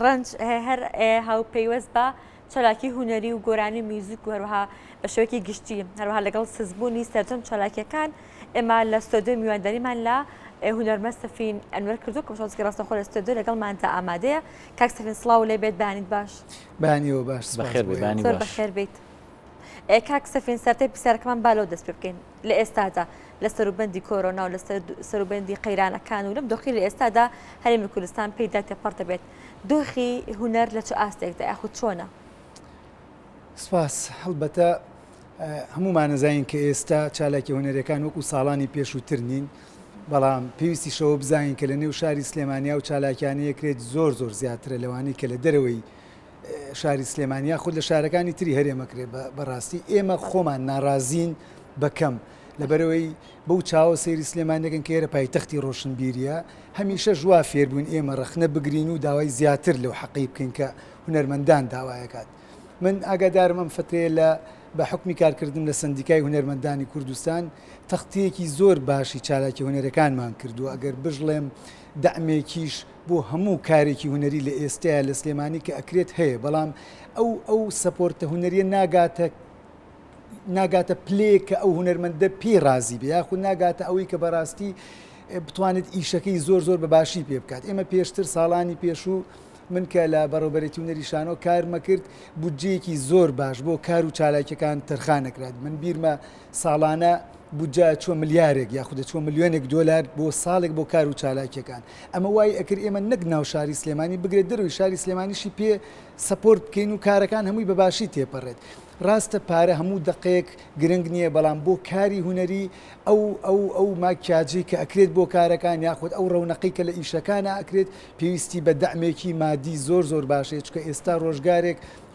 ڕەنج هەر هاوپەیوەست بە چالاکی هوەری و گۆرانی میوزیک و هەروەها بە شێوەیەکی گشتی هەروەها لەگەڵ سزبوونی سەرجەم چالاکیەکان ئێمە لە ستۆدیۆ میوانداریمان لە هونەرمەند سەفین ئەنوەر کردو کە شۆزکی ڕاستەخۆ لە ستۆدیۆ لەگەڵماندا ئامادەیە. کاک سەفین سڵاو لێ بێت بانیت باش. بانیەوە باش زۆر بەخێر بیت. کاک سەفین سەرەتای پرسیارەکەمان با لەو دەست پێ بکەین لە ئێستادا لە سەروبەندی کۆرۆنا و لە سەروبەندی قەیرانەکان و لەم دۆخی لە ئێستادا هەرێمی کوردستان پێیدا تێپەڕ دەبێت. دۆخی هونەر لە چ ئاستێکدا یاخود چۆنە؟ سپاس هەڵبەتە هەمومان نەزانین کە ئێستا چالاکی هونەرەکان وەکو ساڵانی پێشووتر نین، بەڵام پێویستی شەوە بزانین کە لە نێو شاری سلێمانیا و چالاکیانەیە کرێت زۆر زیاترە لەوانەی کە لە دەرەوەی شاری سلێمانیا خود لە شارەکانی تری هەرێمەکرێت. بەڕاستی ئێمە خۆمان ناڕازین بەکەم لەبەرەوەی بەو چاوە سەیری سلێمانەکەن کە ئێرە پایتەختی ڕۆشنبیریە هەمیشە ژوا فێربوون ئێمە ڕەخنە بگرین و داوای زیاتر لەو حەقی بکەین کە هونەرمەندان داوایەکات. من ئاگادارم ئەم فترەیە لە بە حکمی کارکردن لە سندیکای هونەرمەندانی کوردستان تەختەیەکی زۆر باشی چالاکی هونەرەکانمان کردووە. ئەگەر بژڵێم دەعمێکیش بۆ هەموو کارێکی هونەری لە ئێستەیە لە سلێمانی کە ئەکرێت هەیە، بەڵام ئەو سەپۆرتە هونەریە ناگاتە پلێ کە ئەو هونەرمەندە پێی رازی بێ، یاخود ناگاتە ئەوەی کە بەڕاستی بتوانێت ئیشەکەی زۆر بە باشی پێ بکات. ئێمە پێشتر ساڵانی پێشوو من کە لە بەڕێوەبەرێتی هونەری شانۆ کارمە کرد بودجەیەکی زۆر باش بۆ کار و چالاکیەکان تەرخانەکرات. من بیرمە ساڵانە بودجە چۆ ملیارێک یاخودە چۆ ملیۆنێک دۆلار بۆ ساڵێک بۆ کار و چالاکیەکان. ئەمە وای ئەکرد ئێمە نەک ناو شاری سلێمانی بگرێت دەروی شاری سلێمانیشی پێ سەپۆرت بکەین و کارەکان هەمووی بەباشی تێپەڕێت. ڕاستە پارە هەموو دقەیەک گرنگ نییە، بەڵام بۆ کاری هونەری ئەو ماکیاجی کە ئەکرێت بۆ کارەکان یاخود ئەو ڕەونەقی کە لە ئیشەکانە ئەکرێت پێویستی بە دەعمێکی مادی زۆر باشەیە، چکە ئێستا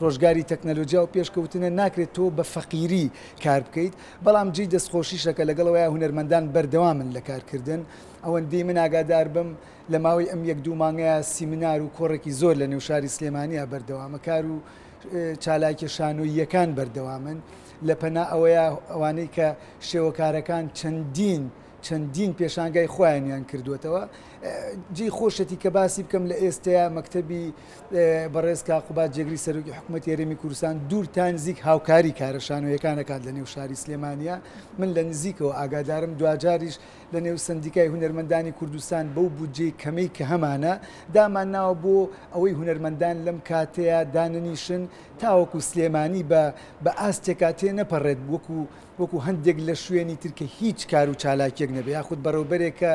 ڕۆژگاری تەکنەلۆجیا و پێشکەوتنە ناکرێت تۆ بە فەقیری کار بکەیت. بەڵام جێی دەستخۆشیشەکە لەگەڵەوەی هونەرمەندان بەردەوامن لە کارکردن. ئەوەندەی من ئاگادار بم لە ماوەی ئەم 1-2 مانگەیە سیمینار و کۆڕێکی زۆر لە نێو شاری سلێمانیا بەردەوامە، کار و چالاکی شانۆییەکان بەردەوامن لە پەنا ئەوانەی کە شێوەکارەکان چەندین پێشانگای خۆیانیان کردوێتەوە. جێی خۆشەتی کە باسی بکەم لە ئێستەیە مەکتەبی بەڕێز کاقوبات جێگری سەرۆکی حکوومەتی هەرێمی کوردستان دوورتان نزیک هاوکاری کارە شانۆیەکانەکات لە نێو شاری سلێمانیا. من لە نزیکەوە ئاگادارم دوجاریش لە نێو سندیکای هونەرمەندانی کوردستان بەو بودجەی کەمەی کە هەمانە دامان ناوە بۆ ئەوەی هونەرمەندان لەم کاتەیە داننیشن تاوەکو سلێمانی بە ئاستێکا تێ نەپەڕێت وەکو هەندێک لە شوێنی ترکە هیچ کار و چالاکیەک نەبێ، یاخود بەڕێوەبەرێکە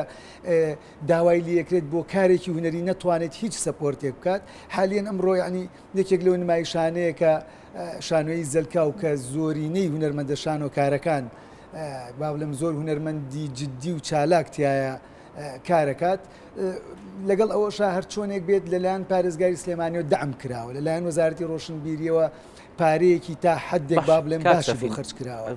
داوای لەکرێت بۆ کارێکی هونەری نەتوانێت هیچ سەپۆرتێک بکات. حالیان ئەمڕۆ ینی یەکێک لەو نمایشانەیە کە شانۆیی زەلکاو کە زۆرینەی هونەرمەندە شانۆکارەکان با بڵێم زۆر هونەرمەندی جددی و چالاکتیایە کارەکات، لەگەڵ ئەوەشا هەر چۆنێک بێت لەلایەن پارێزگاری سلێمانی و دەعم کراوە، لەلایەن وەزارەتی ڕۆشنبیریەوە پارەیەکی تا حدێک با بڵێم باشی بۆ خەرج کراوە.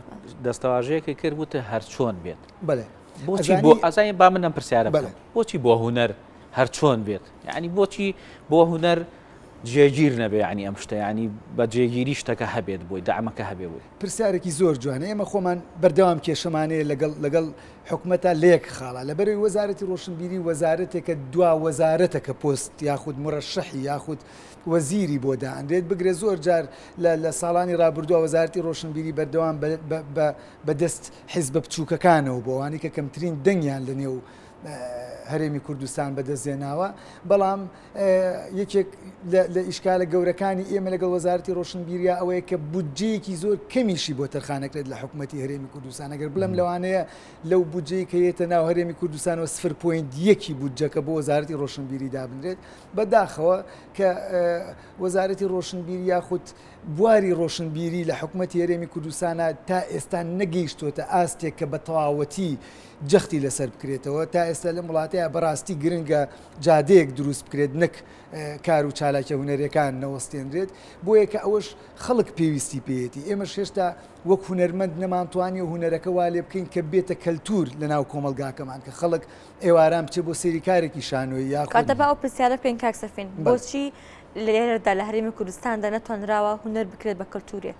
دەستەواژەیەکی کرد وتە هەر چۆن بێت. بەڵێ بۆچی بۆ ئازای با منم پرسیارە بکەم بۆچی بۆ هونەر هەر چۆن بێت؟ یعنی بۆچی بۆ هونەر جێگیر نەبێ، ینی ئەم شتە ینی بە جێگیری شتەکە هەبێت بۆی دەعمەکە هەبێ بووی. پرسیارێکی زۆر جوانە. ئێمە خۆمان بەردەوام کێشەمانەیە لەگەڵ حکوومەتە لەیەک خاڵە لەبەرەوەی وەزارەتی ڕۆشنبیری وەزارەتێکە دوا وەزارەتەکە پۆست یاخود مڕەشەحی یاخود وەزیری بۆ دائەنرێت بگرێت. زۆر جار لە ساڵانی ڕابردووە وەزارەتی ڕۆشنبیری بەردەوام بەدەست حیزبە بچووکەکانەوە بۆ ئەوانەی کە کەمترین دەنگیان لە نێو هەرێمی کوردستان بەدەستێناوە. بەڵام یەکێک لە ئیشکالە گەورەکانی ئێمە لەگەڵ وەزارەتی ڕۆشنبیریە ئەوەیە کە بودجەیەکی زۆر کەمیشی بۆ تەرخانەکرێت لە حکوومەتی هەرێمی کوردستان. ئەگەر بڵم لەوانەیە لەو بودجەی کە هێتە ناو هەرێمی کوردستانەوە 0.1 بودجەکە بۆ وەزارەتی ڕۆشنبیری دابنرێت، بەداخەوە کە وەزارەتی ڕۆشنبیری یاخود بواری ڕۆشنبیری لە حکوومەتی هەرێمی کوردستانە تا ئێستا نەگەیشتوتە ئاستێک کە بە تەواوەتی جەختی لەسەر بکرێتەوە. تا ئێستا لە وڵاتەیە بەڕاستی گرنگە جادەیەک دروست بکرێت نەک کار و چالاکیە هونەرەکان نەوەستێنرێت، بۆیە کە ئەوەش خەڵک پێویستی پێیەتی. ئێمەش هێشتا وەک هونەرمەند نەمانتوانی و هونەرەکە وا لێ بکەین کە بێتە کەلتور لە ناو کۆمەلگاکەمان کە خەڵک ئێواران بچێت بۆ سەیری کارێکی شانۆیی یاخود کاتە بە ئەو پرسیارە پێین کاک سەفین بۆچی لێرەدا لە هەرێمی کوردستاندا نەتوانراوە هونەر بکرێت بە کەلتورێک؟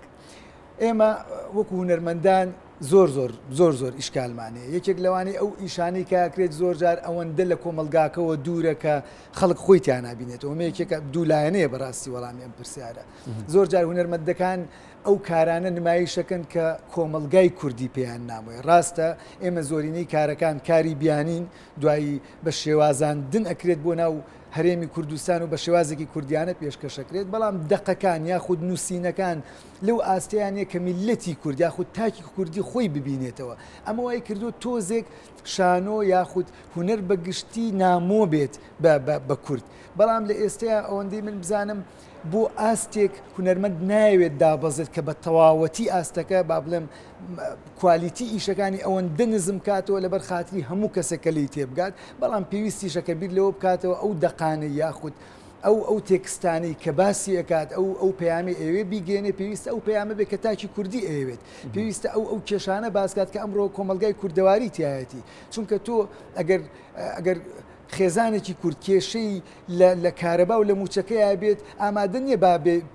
ئێمە وەکو هونەرمەندان زۆر ئیشکالمانەیە یەکێک لەوانەی ئەو ئیشانەی کاکرێت زۆر جار ئەوەندە لە کۆمەلگاکەەوە دوورە کە خەڵک خۆیان نبینێتەوە مەیەکێکە دوولایەنەیە بەڕاستی وەڵامی ئەم پرسیارە زۆر جار هونەرمەندەکان ئەو کارانە نمایشەکەن کە کۆمەلگای کوردی پێیان نامۆی ڕاستە ئێمە زۆرینەی کارەکان کاری بیانین دوایی بە شێوازاندن ئەکرێت بۆ ناو هەرێمی کوردستان و بە شێوازێکی کوردیانە پێشکەشەکرێت بەڵام دەقەکان یاخود نووسینەکان لەو ئاستەیانە کە میلەتی کورد یاخود تاکی کوردی خۆی ببینێتەوە ئەمە وای کردو تۆزێک شانۆ یاخود هوەر بەگشتی نامۆ بێت بە کورد بەڵام لە ئێستەیە ئەوەندەی من بزانم بۆ ئاستێک هونەرمەند ناوێت دابەزێت کە بە تەواوەتی ئاستەکە با بڵێم کوالیتی ئیشەکانی ئەوەندە نزم کاتەوە لەبەر خاتری هەموو کەسێکە لی تێبگات بەڵام پێویستیشەکە بیر لەوە بکاتەوە ئەو دەقانەی یاخود ئەو تێکستانەی کە باسی ئەکات ئەو پەیامی ئەوێ بیگەێنێ پێویستە ئەو پەیامە بێت کە تاکی کوردی ئەوێت پێویستە ئەو کێشانە باسکات کە ئەمڕۆ کۆمەلگای کوردەواری تایەتی چونکە تۆ ئەگەر خێزانێکی کورد کێشەی لە کارەبا و لە موچەکەی بێت ئامادە نییە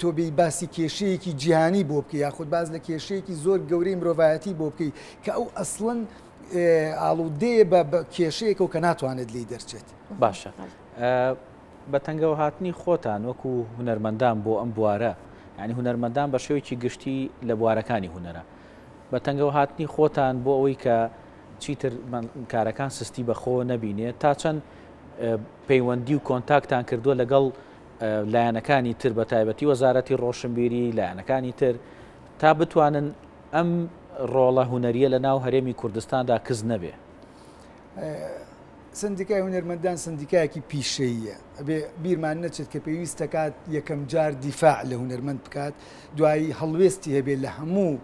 تۆ بێ باسی کێشەیەکی جیهانی بۆ بکەی یاخود باز لە کێشەیەکی زۆر گەورەی مرۆڤایەتی بۆ بکەی کە ئەو ئەسڵەن ئاڵوودەیە بە کێشەیەکە کە ناتوانێت لی دەرچێت باشە بە تەنگەوە هاتنی خۆتان وەکو هونەرمەندان بۆ ئەم بوارە یعنی هونەرمەندان بە شێوەیەکی گشتی لە بوارەکانی هونەرە بە تەنگەوە هاتنی خۆتان بۆ ئەوەی کە چیتر کارەکان سستی بەخۆ نەبینێت تا چەند پەیوەندی و کۆنتاکتان کردووە لەگەڵ لایەنەکانی تر بە تایبەتی وەزارەتی ڕۆشنبیری لایەنەکانی تر تا بتوانن ئەم ڕۆڵە هونەریە لە ناو هەرێمی کوردستاندا کز نەبێ سندیکای هونەرمەندان سندیکایەکی پیشەیە ئەبێ بیرمان نەچێت کە پێویست دەکات یەکەم جار دیفاع لە هونەرمەند بکات دوایی هەڵوێستی هەبێت لە هەموو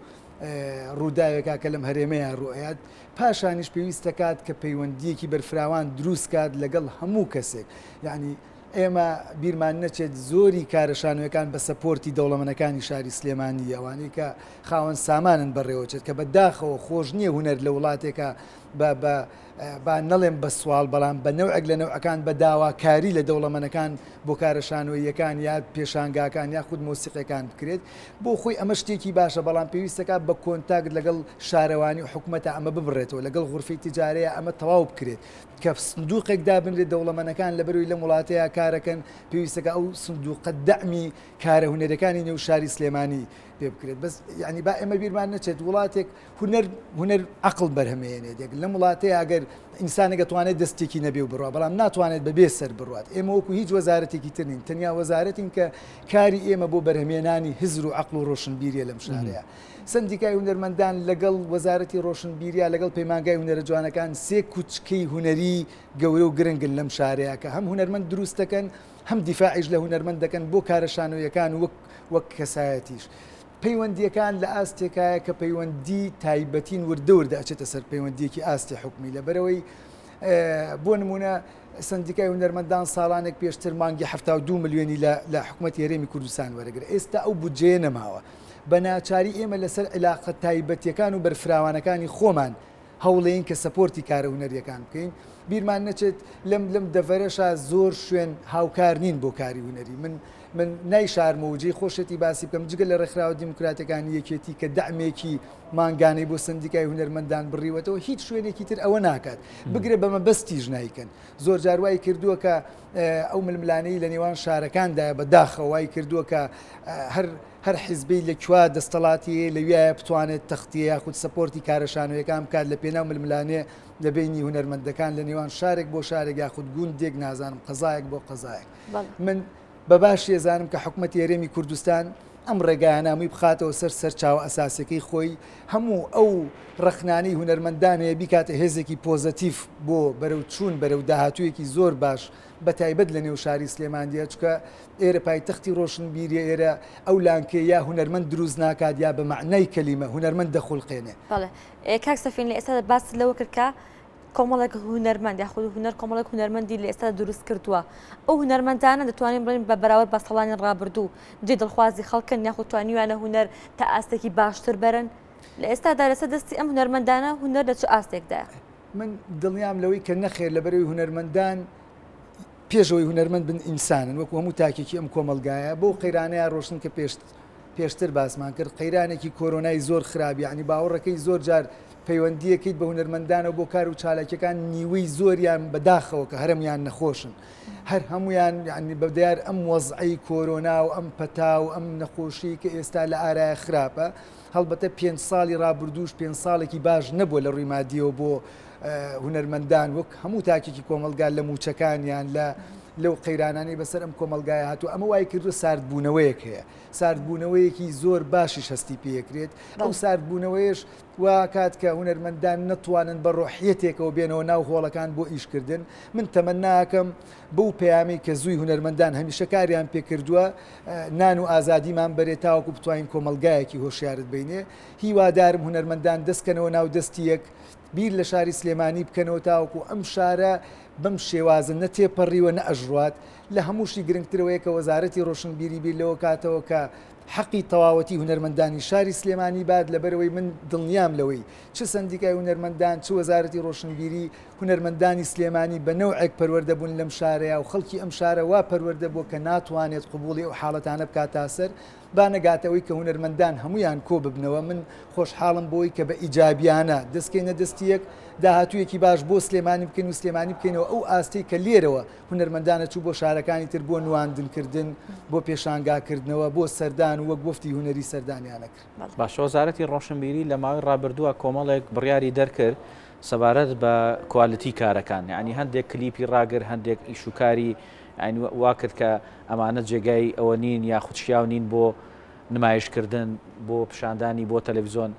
ڕووداوێکا کە لەم هەرێمەیان ڕوئات پاشانیش پێویست دەکات کە پەیوەندیەکی بەرفراوان دروست کات لەگەڵ هەموو کەسێک یعنی ئێمە بیرمان نەچێت زۆری کارەشانوەکان بە سەپۆرتی دەوڵەمەنەکانی شاری سلێمانی ئەوانەی کە خاوەن سامانن بەڕێوەچێت کە بەداخەوە خۆش نییە هونەر لە وڵاتێکە با نەڵێم بە سوال بەڵام بە نەوعێک لە نەوعەکان بە داواکاری لە دەوڵەمەنەکان بۆ کارەشانۆیەکان یا پێشانگاکان یا خود مۆسیقەکان بکرێت بۆ خۆی ئەمە شتێکی باشە بەڵام پێویستەکە بە کۆنتاکت لەگەڵ شارەوانی و حکوومەتە ئەمە ببڕێتەوە لەگەڵ غورفەی تجارەیە ئەمە تەواو بکرێت کە سندوقێک دابنرێت دەوڵەمەنەکان لە بەروی لە وڵاتەیە کارەکەن پێویستەکە ئەو سندوقە دەعمی کارە هونەرەکانی نێو شاری سلێمانی پێ بکرێت بەس یعنی با ئێمە بیرمان نەچێت وڵاتێک هونەر عقل بەرهەمێنێت لەم وڵاتەیە ئەگەر ئینسانێکە توانێت دەستێکی نەبێ و بڕوا بەڵام ناتوانێت بەبێ سەر بڕات ئێمە وەکو هیچ وەزارەتێکی تر نین تەنیا وەزارەتین کە کاری ئێمە بۆ بەرهەمێنانی هزر و عقل و ڕۆشنبیریە لەم شارەیە سندیکای هونەرمەندان لەگەڵ وەزارەتی ڕۆشنبیریە لەگەڵ پەیمانگای هونەرە جوانەکان سێ کوچکەی هونەری گەورە و گرنگن لەم شارەیە کە هەم هونەرمەند دروست دەکەن هەم دیفاعیش لە هونەرمەند دەکەن بۆ کارەشانۆیەکان وەک کەسایەتیش پەیوەندیەکان لە ئاستێکایە کە پەیوەندی تایبەتین وردەوردە ئەچێتە سەر پەیوەندیەکی ئاستی حکومی لەبەرەوەی بۆ نمونە سندیکای هونەرمەندان ساڵانێک پێشتر مانگی 72 ملیۆنی لە حکوومەتی هەرێمی کوردستان وەرەگرە ئێستا ئەو بودجێ نەماوە بە ناچاری ئێمە لەسەر علاقە تایبەتیەکان و بەرفراوانەکانی خۆمان هەوڵەیەین کە سەپۆرتی کارە هونەریەکان بکەین بیرمان نەچێت لەم دەڤەرەشە زۆر شوێن هاوکار نین بۆ کاری هونەری من نایشارمە و جێی خۆشەتی باسی بکەم جگە لە ڕێکخراوە دیموکراتەکانی یەکێتی کە دەعمێکی مانگانەی بۆ سندیکای هونەرمەندان بڕیوەتەوە هیچ شوێنێکی تر ئەوە ناکات بگرێ بەمە بەستیش نایکەن زۆر جاروای کردووە کە ئەو ململانەی لە نێوان شارەکاندایە بەداخەوای کردووە کە هەر حیزبی لەکووا دەستەڵاتی لەویایە بتوانێت تەختیە یاخود سەپۆرتی کارەشانەوەیەکان بکات لە پێناو ململانێ لە بینی هونەرمەندەکان لە نێوان شارێک بۆ شارێک یاخود گوندێک نازانم قەزایەک بۆ قەزایەک من بە باش ێزانم کە حکوومەتی هەرێمی کوردستان ئەم ڕێگایانامی بخاتەوە سەر چاوە ئەساسەکەی خۆی هەموو ئەو ڕخنانەی هونەرمەندانەیە بیکاتە هێزێکی پۆزەتیف بۆ بەرەو چوون بەرەو داهاتوویەکی زۆر باش بە تایبەت لە نێو شاری سلێماندیە چکە ئێرە پایتەختی ڕۆشنبیریە ئێرە ئەو لانکێ یا هونەرمەند دروست ناکات یا بە معنای کەلیمە هونەرمەند دەخولقێنێ کاک سەفین لە ئێستا باس لەوە کرد کە کۆمەڵێک هونەرمەند یاخود هونەر کۆمەڵێک هونەرمەندی لە ئێستا دروست کردووە ئەو هونەرمەندانە دەتوانین بڵین بە بەراورد بە ساڵانی ڕابردوو جێ دڵخوازی خەڵکن یاخود توانیوانە هونەر تا ئاستێکی باشتر بەرن لە ئێستادا لەسەر دەستی ئەم هونەرمەندانە هونەر لە چ ئاستێکدایە من دڵنیام لەوەی کە نەخێر لەبەرەوەی هونەرمەندان پێشەوەی هونەرمەند بن ئینسانن وەکو هەموو تاکێکی ئەم کۆمەلگایە بۆ قەیرانەیە ڕۆشن کە پێشتر باسمان کرد قەیرانێکی کۆرۆنای زۆر خراپی ینی باوەڕەکەی زۆر جار پەیوەندیەکەیت بە هونەرمەندانەوە بۆ کار و چالاکیەکان نیوەی زۆریان بەداخەوە کە هەرمیان نەخۆشن هەر هەمویان ینی بەدیار ئەم وەزعی کۆرۆنا و ئەم پەتا و ئەم نەخۆشی کە ئێستا لە ئارایە خراپە هەڵبەتە 5 ساڵی ڕابردووش 5 ساڵێکی باش نەبووە لە ڕووی مادیەوە بۆ هونەرمەندان وەک هەموو تاکێکی کۆمەلگا لە موچەکانیان لەو قەیرانانی بەسەر ئەم کۆمەلگایە هاتوو ئەمە وای کردو ساردبوونەوەیەک هەیە ساردبوونەوەیەکی زۆر باشی هەستی پێکرێت ئەو ساردبوونەوەیش وا کات کە هونەرمەندان نەتوانن بە ڕۆحیەتێکەوە بێنەوە ناو هۆڵەکان بۆ ئیشکردن من تەمەناکەم بەو پەیامی کە زووی هونەرمەندان هەمیشە کاریان پێکردووە نان و ئازادیمان بەرێت تاوەکو بتوانین کۆمەلگایەکی هۆشیارت بینێ هیوادارم هونەرمەندان دەستکەنەوە ناو دەستی یەک بیر لە شاری سلێمانی بکەنەوە تاوەکو ئەم شارە بەم شێوازن نەتێپەڕیوە نەئەژڕات لە هەمووشی گرنگترەوەی کە وەزارەتی ڕۆشنبیری بیر لەوە کاتەوە کە حەقی تەواوەتی هونەرمەندانی شاری سلێمانی باد لەبەرەوەی من دڵنیام لەوەی چ سندیکای هونەرمەندان چ وەزارەتی ڕۆشنبیری هونەرمەندانی سلێمانی بە نەوعێک پەروەردە بوون لەم شارەیە و خەڵکی ئەم شارە وا پەروەردە بۆ کە ناتوانێت قبوڵی ئەو حاڵەتانە بکاتە سەر با نەگاتەوەی کە هونەرمەندان هەمویان کۆ ببنەوە من خۆشحاڵم بۆی کە بە ئیجابیانە دەستکەینە دەستیەک داهاتوویەکی باش بۆ سلێمانی بکەین و سلێمانی بکەینەوە ئەو ئاستی کە لێرەوە هونەرمەندانە چوو بۆ شارەکانی تر بۆ نواندنکردن بۆ پێشانگاکردنەوە بۆ سەردان و وەک گفتی هونەری سەردانیانە کرد. باش وەزارەتی ڕۆشنبیری لە ماوەی ڕابردووە کۆمەڵێک بڕیاری دەرکرد سەبارەت بە کوالیتی کارەکان یعنی هەندێک کلیپی ڕاگر هەندێک ئیشوکاری وا کرد کە ئەمانە جێگای ئەوە نین یاخود شیاو نین بۆ نمایشکردن بۆ پیشاندانی بۆ تەلەڤیزۆن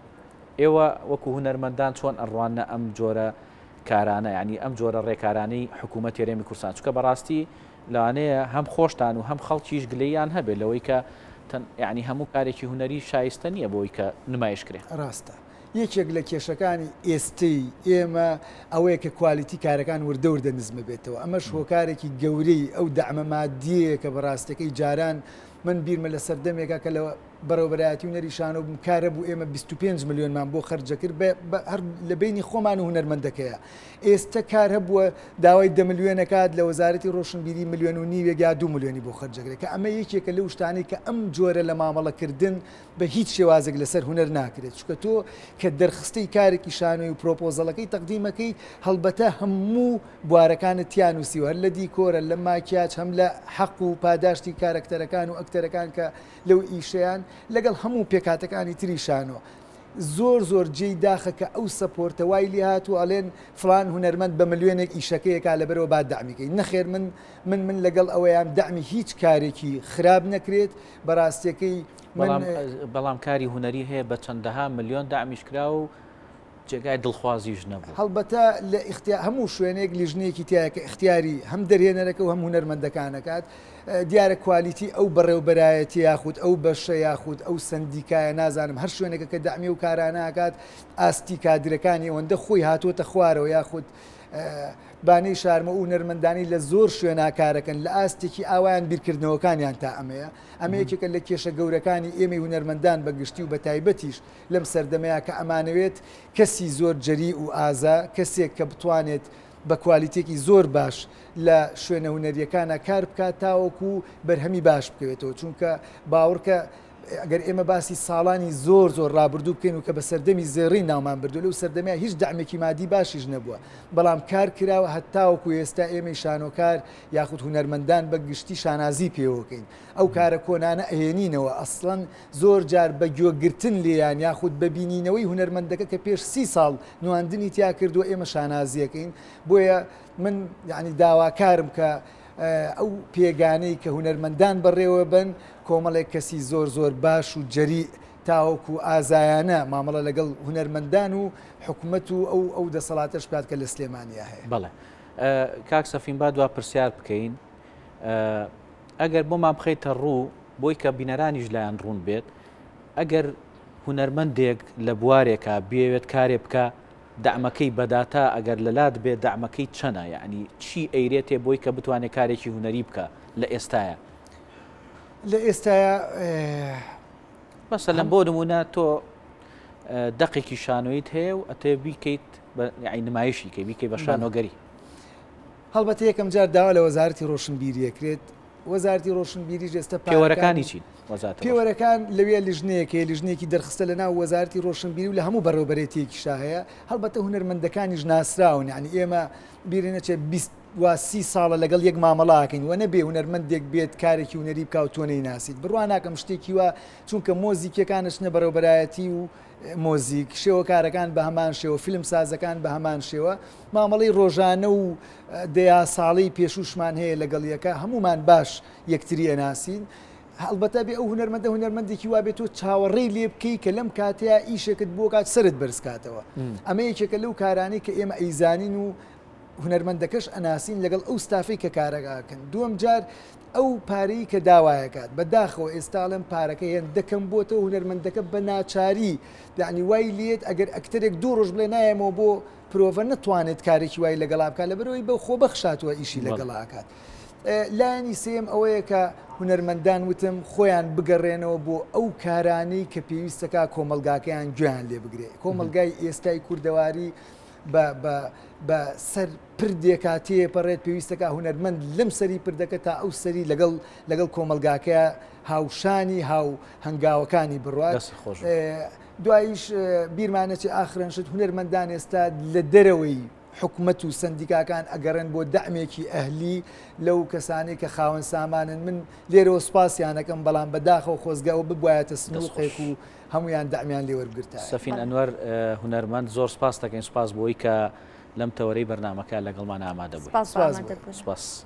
ئێوە وەکو هونەرمەندان چۆن ئەڕوانە ئەم جۆرە کارانە ینی ئەم جۆرە ڕێکارانەی حکوومەت هێرێمی کوردستان چونکە بەڕاستی لەوانەیە هەم خۆشتان و هەم خەڵکیش گلەیان هەبێت لەوەی کە ینی هەموو کارێکی هونەری شایستە نییە بۆی کە نمایشکرێت ڕاستە یەکێک لە کێشەکانی ئێستەی ئێمە ئەوەیە کە کوالیتی کارەکان وردەوردە نزمە بێتەوە ئەمەش هۆکارێکی گەورەی ئەو دەعمە مادیەیە کە بەڕاستەکەی جاران من بیرمە لە سەردەمێکە کە لە بەڕێوەبەرایەتی و نەریشانە و کارە بوو ئێمە 25 ملیۆنمان بۆ خەرجەکرد هەر لە بینی خۆمان و هونەرمەندەکەیە ئێستا کار هەبووە داوای 10 ملیۆنەکات لە وەزارەتی ڕۆشنبیری 1.5 ملیۆن یا 2 ملیۆنی بۆ خەرجەکرێت کە ئەمە یەکێکە لەو شتانەی کە ئەم جۆرە لە مامەڵەکردن بە هیچ شێوازێک لەسەر هونەر ناکرێت چونکە تۆ کە دەرخستەی کارێکی شانۆی و پرۆپۆزەڵەکەی تەقدیمەکەی هەڵبەتە هەموو بوارەکانت تیانوسیوە هەر لە دیکۆرە لە ماکیاج هەم لە حەق و پاداشتی کارکتەرەکان و ئەکتەرەکان کە لەو ئیشەیان لەگەڵ هەموو پێکاتەکانی تریشانەوە زۆر جێی داخە کە ئەو سەپۆرتە وای لێ هاتوو ئەڵێن فلان هونەرمەند بە ملیۆنێک ئیشەکەیەکا لەبەرەوە با دامیکەی نەخێر من لەگەڵ ئەوەیان دامی هیچ کارێکی خراپ نەکرێت بەڕاستیەکەی بەڵام کاری هونەری هەیە بە چەندەها ملیۆن دامیش کرا و جێگای دڵخوازیش نەبوو هەڵبەتە لە هەموو شوێنێک لیژنەیەکی تایە کە اختیاری هەم دەرهێنەرەکە و هەم هونەرمەندەکانەکات دیارە کوالیتی ئەو بەڕێوبەرایەتی یاخود ئەو بەشە یاخود ئەو سندیکایە نازانم هەر شوێنێکە کە دامی و کاراناکات ئاستی کادرەکانی ئەوەندە خۆی هاتوۆتە خوارەوە یاخود بانەی شارمە و نەرمەندانی لە زۆر شوێناکارەکەن لە ئاستێکی ئاوایان بیرکردنەوەکانیان تا ئەمەیە ئەمە یەکێکە لە کێشە گەورەکانی ئێمەی هونەرمەندان بەگشتی و بە تایبەتیش لەم سەردەمەیە کە ئەمانەوێت کەسی زۆر جەری و ئازا کەسێک کە بتوانێت بە کوالیتێکی زۆر باش لە شوێنە هونەریەکانە کار بکات تاوەکو بەرهەمی باش بکەوێتەوە چونکە باوەڕکە ئەگەر ئێمە باسی ساڵانی زۆر ڕابردوو بکەین و کە بە سەردەمی زێڕی ناومان بردو لەو سەردەمەیە هیچ دامێکی مادی باشیش نەبووە بەڵام کار کراوە هەتاوەکو ئێستا ئێمەی شانۆکار یاخود هونەرمەندان بە گشتی شانازی پێوەکەین ئەو کارە کۆنانە ئەهێنینەوە ئەسڵەن زۆر جار بە گوێگرتن لێیان یاخود ببینینەوەی هونەرمەندەکە کە پێش 30 ساڵ نواندنی تیا کردووە ئێمە شانازیەکەین بۆیە من یعنی داواکارم کە ئەو پێگانەی کە هونەرمەندان بەڕێوە بن کۆمەڵێک کەسی زۆر باش و جەری تاوەکو ئازایانە مامەڵە لەگەڵ هونەرمەندان و حکوومەت و ئەو دەسەڵاتەش پات کە لە سلێمانیا هەیە. بەڵێ کاک سەفین با دوا پرسیار بکەین ئەگەر بۆمان بخەیتە ڕوو بۆی کە بینەرانیش لایەن ڕوون بێت ئەگەر هونەرمەندێک لە بوارێکە بێوێت کارێ بکە دامەکەی بەداتا ئەگەر لەلات بێت دامەکەی چەنە یعنی چی ئەیرێتێ بۆی کە بتوانێت کارێکی هونەری بکە لە ئێستاە لە ئێستاە مەسەلەن بۆ نمونە تۆ دەقێکی شانۆیت هەیە و ئەتێ بیکەیت نمایشی کە بیکەی بە شانۆگەری هەڵبەتە یەکەم جار داوا لە وەزارەتی ڕۆشنبیریەکرێت وەزارەتی ڕۆشنبیری ئێستا پێوەرەکانی چین پێوەرەکان لەوێ لیژنەیەکێ لیژنێکی دەرخستە لە ناو وەزارەتی ڕۆشنبیری و لە هەموو بەڕێوەبەرێتێکیشا هەیە هەڵبەتە هونەرمەندەکانیش ناسراون ینی ئێمە بیرێنەچێت 20 ساڵە لەگەڵ یەک مامەڵاکەین وە نەبێ هونەرمەندێک بێت کارێکی هونەری بکاو تۆنەی ناسیت بڕوان ناکەم شتێکی وە چونکە مۆزیکەکانش نە بەڕێوەبەرایەتی و مۆزیک شێوە کارەکان بە هەمان شێوە فیلم سازەکان بە هەمان شێوە مامەڵی ڕۆژانە و دەیا ساڵی پێشوشمان هەیە لەگەڵ یەکە هەمومان باش یەکتری ئەناسین هەڵبەتە بێ ئەو هونەرمەندێکی وا بێت تۆ چاوەڕێی لێ بکەی کە لەم کاتەیە ئیشێکت بۆ کات سرت بەرزکاتەوە ئەمە یەکێکە لەو کارانی کە ئێمە ئەیزانین و هونەرمەندەکەش ئەناسین لەگەڵ ئەو ستافی کە کارەکەن دووەم جار ئەو پارەی کە داوایەکات بەداخەوە ئێستا لەم پارەکە هێن دەکەم بۆتە هونەرمەندەکە بە ناچاری دانی وای لێت ئەگەر ئەکتەرێک 2 ڕۆژ بڵێ نایەمەوە بۆ پرۆڤە نەتوانێت کارێکی وای لەگەڵا بکات لەبەرەوەی بە خۆ بەخشاتوە ئیشی لەگەڵاکات لایەنی سێم ئەوەیە کە هونەرمەندان وتم خۆیان بگەڕێنەوە بۆ ئەو کارانەی کە پێویستەکە کۆمەلگاکەیان گوێیان لێ بگرێ کۆمەلگای ئێستای کوردەواری بە سەر پردێکا تێپەڕێت پێویستەکە هونەرمەند لەم سەری پردەکە تا ئەو سەری لەگەڵ کۆمەلگاکەیە هاوشانی هاو هەنگاوەکانی بڕوات دواییش بیرمانەتی ئاخرەنشت هونەرمەندان ئێستا لە دەرەوەی حکومەت و سندیکاکان ئەگەڕێن بۆ دەعمێکی ئەهلی لەو کەسانی کە خاوەن سامانن من لێرەوە سوپاسیانەکەم بەڵام بەداخەوە خۆزگاوە ببوایەتە سنووقێک و هەمویان دەعمیان لێ وەرگرتە سەفین ئەنوەر هونەرمەند زۆر سپاس دەکەین سپاس بۆی کە لەم تەوەرەی بەرنامەکە لەگەڵمان ئامادە بووی سپاس.